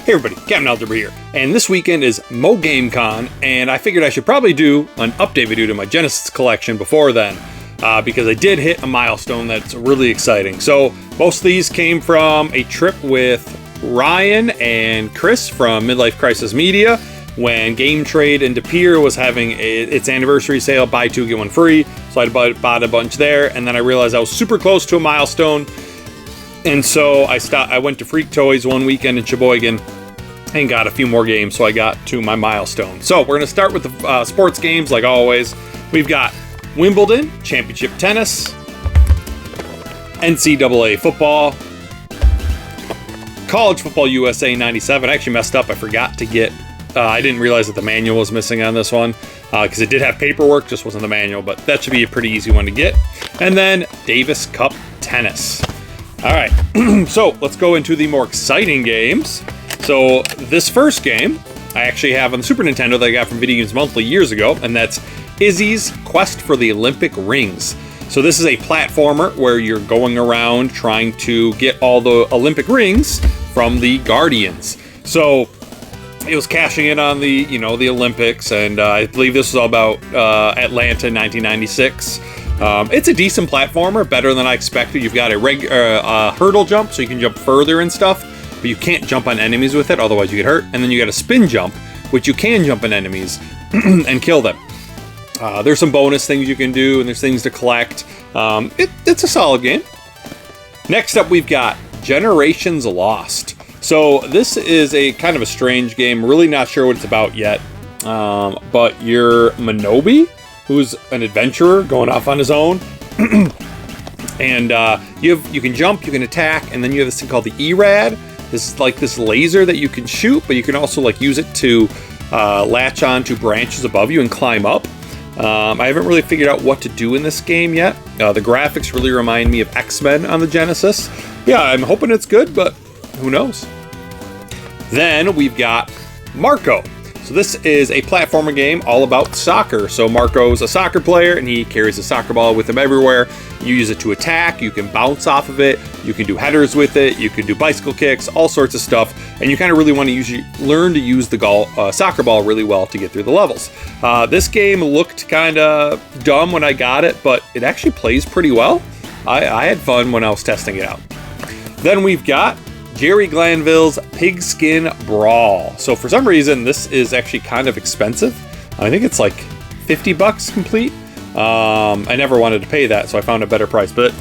Hey everybody, Captain Algebra here, and this weekend is Mo Game Con, and I figured I should probably do an update video to my Genesis collection before then, because I did hit a milestone that's really exciting. So most of these came from a trip with Ryan and Chris from Midlife Crisis Media, when Game Trade in De Pere was having its anniversary sale, buy two, get one free, so I bought a bunch there, and then I realized I was super close to a milestone. And so I went to Freak Toys one weekend in Sheboygan and got a few more games, so I got to my milestone. So we're going to start with the sports games, like always. We've got Wimbledon, Championship Tennis, NCAA Football, College Football USA 97. I actually messed up. I forgot to get... I didn't realize that the manual was missing on this one, because it did have paperwork, just wasn't the manual, but that should be a pretty easy one to get. And then Davis Cup Tennis. All right, so let's go into the more exciting games. So this first game I actually have on the Super Nintendo that I got from Video Games Monthly years ago, and that's Izzy's Quest for the Olympic Rings. So this is a platformer where you're going around trying to get all the Olympic rings from the Guardians. So it was cashing in on the, the Olympics, and I believe this was all about Atlanta in 1996. It's a decent platformer, better than I expected. You've got a hurdle jump, so you can jump further and stuff, but you can't jump on enemies with it, otherwise you get hurt. And then you got a spin jump, which you can jump on enemies and kill them. There's some bonus things you can do, and there's things to collect. It's a solid game. Next up, we've got Generations Lost. So this is a kind of a strange game. Really not sure what it's about yet, but you're Minobi, who's an adventurer going off on his own. And you can jump, you can attack, and then you have this thing called the E-Rad. This is like this laser that you can shoot, but you can also like use it to latch on to branches above you and climb up. I haven't really figured out what to do in this game yet. The graphics really remind me of X-Men on the Genesis. Yeah, I'm hoping it's good, but who knows? Then we've got Marco. So this is a platformer game all about soccer. So Marco's a soccer player, and he carries a soccer ball with him everywhere. You use it to attack, you can bounce off of it, you can do headers with it, you can do bicycle kicks, all sorts of stuff. And you kind of really want to learn to use the soccer ball really well to get through the levels. This game looked kind of dumb when I got it, but it actually plays pretty well. I had fun when I was testing it out. Then we've got Jerry Glanville's Pigskin Brawl. So for some reason, this is actually kind of expensive. I think it's like $50 complete. I never wanted to pay that, so I found a better price. But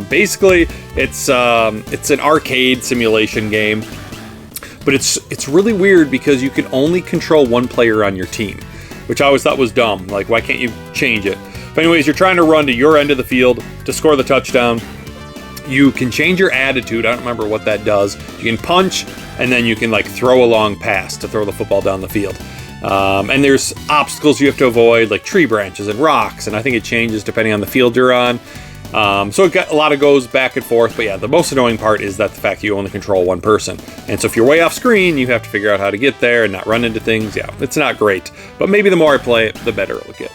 basically, it's an arcade simulation game. But it's really weird because you can only control one player on your team, which I always thought was dumb. Like, why can't you change it? But anyways, you're trying to run to your end of the field to score the touchdown. You can change your attitude. I don't remember what that does. You can punch, and then you can like throw a long pass to throw the football down the field. And there's obstacles you have to avoid, like tree branches and rocks, and I think it changes depending on the field you're on. So it got a lot of goes back and forth, but yeah, the most annoying part is that the fact that you only control one person. And so if you're way off screen, you have to figure out how to get there and not run into things. Yeah, it's not great, but maybe the more I play it, the better it'll get.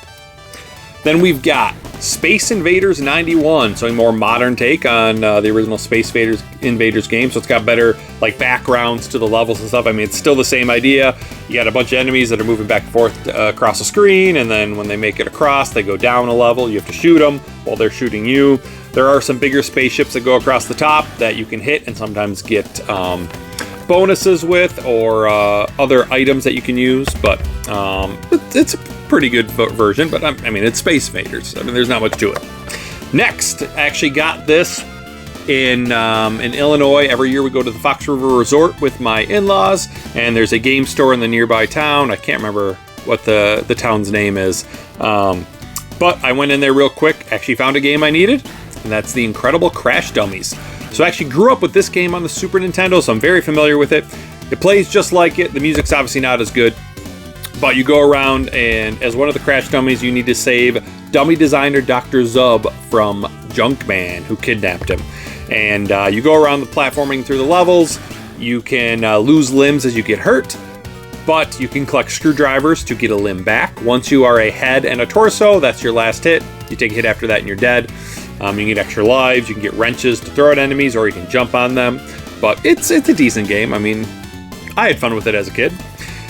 Then we've got Space Invaders 91, so a more modern take on the original Space Invaders game. So it's got better like backgrounds to the levels and stuff. I mean, it's still the same idea. You got a bunch of enemies that are moving back and forth across the screen, and then when they make it across, they go down a level. You have to shoot them while they're shooting you. There are some bigger spaceships that go across the top that you can hit and sometimes get bonuses with, or other items that you can use, but it's a pretty good version. But I mean, it's Space Invaders. I mean, there's not much to it. Next, I actually got this in Illinois. Every year we go to the Fox River Resort with my in-laws, and there's a game store in the nearby town. I can't remember what the town's name is, but I went in there real quick, actually found a game I needed, and that's the Incredible Crash Dummies. So I actually grew up with this game on the Super Nintendo, so I'm very familiar with it. It plays just like it. The music's obviously not as good, but you go around, and as one of the Crash Dummies, you need to save dummy designer Dr. Zub from Junkman, who kidnapped him. And you go around the platforming through the levels. You can lose limbs as you get hurt, but you can collect screwdrivers to get a limb back. Once you are a head and a torso, that's your last hit. You take a hit after that and you're dead. You can get extra lives, you can get wrenches to throw at enemies, or you can jump on them. But it's a decent game. I mean, I had fun with it as a kid.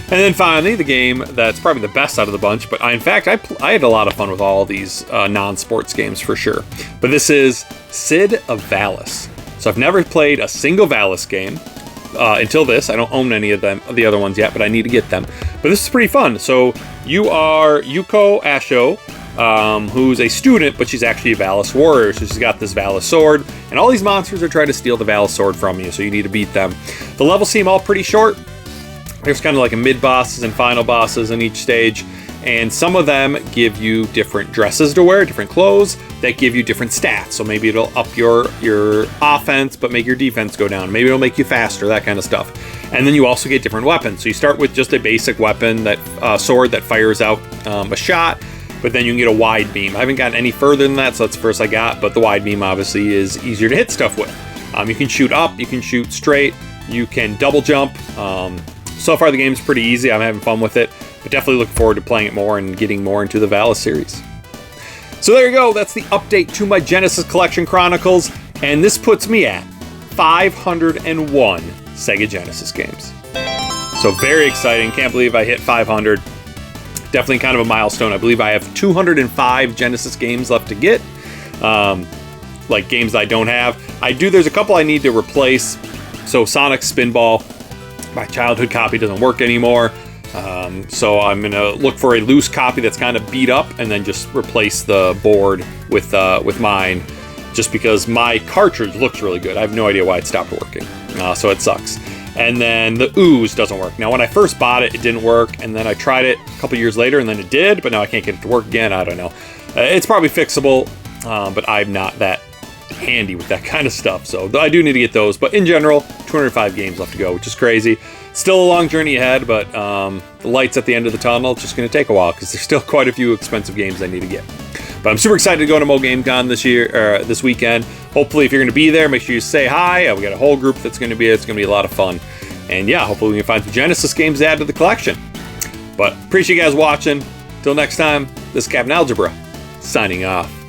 And then finally, the game that's probably the best out of the bunch, but I had a lot of fun with all these non-sports games for sure. But this is Sid of Valis. So I've never played a single Valis game until this. I don't own any of the other ones yet, but I need to get them. But this is pretty fun. So you are Yuko Asho, who's a student, but she's actually a Valis warrior. So she's got this Valis sword, and all these monsters are trying to steal the Valis sword from you, so you need to beat them. The levels seem all pretty short. There's kind of like a mid-bosses and final bosses in each stage, and some of them give you different dresses to wear, different clothes, that give you different stats. So maybe it'll up your offense, but make your defense go down. Maybe it'll make you faster, that kind of stuff. And then you also get different weapons. So you start with just a basic weapon, that sword that fires out a shot, but then you can get a wide beam. I haven't gotten any further than that, so that's the first I got, but the wide beam obviously is easier to hit stuff with. You can shoot up, you can shoot straight, you can double jump. So far the game's pretty easy. I'm having fun with it, but definitely looking forward to playing it more and getting more into the Valis series. So there you go. That's the update to my Genesis Collection Chronicles, and this puts me at 501 Sega Genesis games. So very exciting. Can't believe I hit 500. Definitely kind of a milestone. I believe I have 205 Genesis games left to get, like games I don't have. There's a couple I need to replace. So Sonic Spinball, my childhood copy doesn't work anymore, so I'm gonna look for a loose copy that's kind of beat up, and then just replace the board with mine, just because my cartridge looks really good. I have no idea why it stopped working, so it sucks. And then the Ooze doesn't work. Now, when I first bought it, it didn't work, and then I tried it a couple years later, and then it did, but now I can't get it to work again. I don't know. It's probably fixable, but I'm not that handy with that kind of stuff, so I do need to get those. But in general, 205 games left to go, which is crazy. Still a long journey ahead, but the light's at the end of the tunnel. It's just going to take a while because there's still quite a few expensive games I need to get. But I'm super excited to go to Mo Game Con this weekend. Hopefully, if you're going to be there, make sure you say hi. We got a whole group that's going to be there. It's going to be a lot of fun. And yeah, hopefully we can find some Genesis games to add to the collection. But appreciate you guys watching. Till next time, this is Captain Algebra, signing off.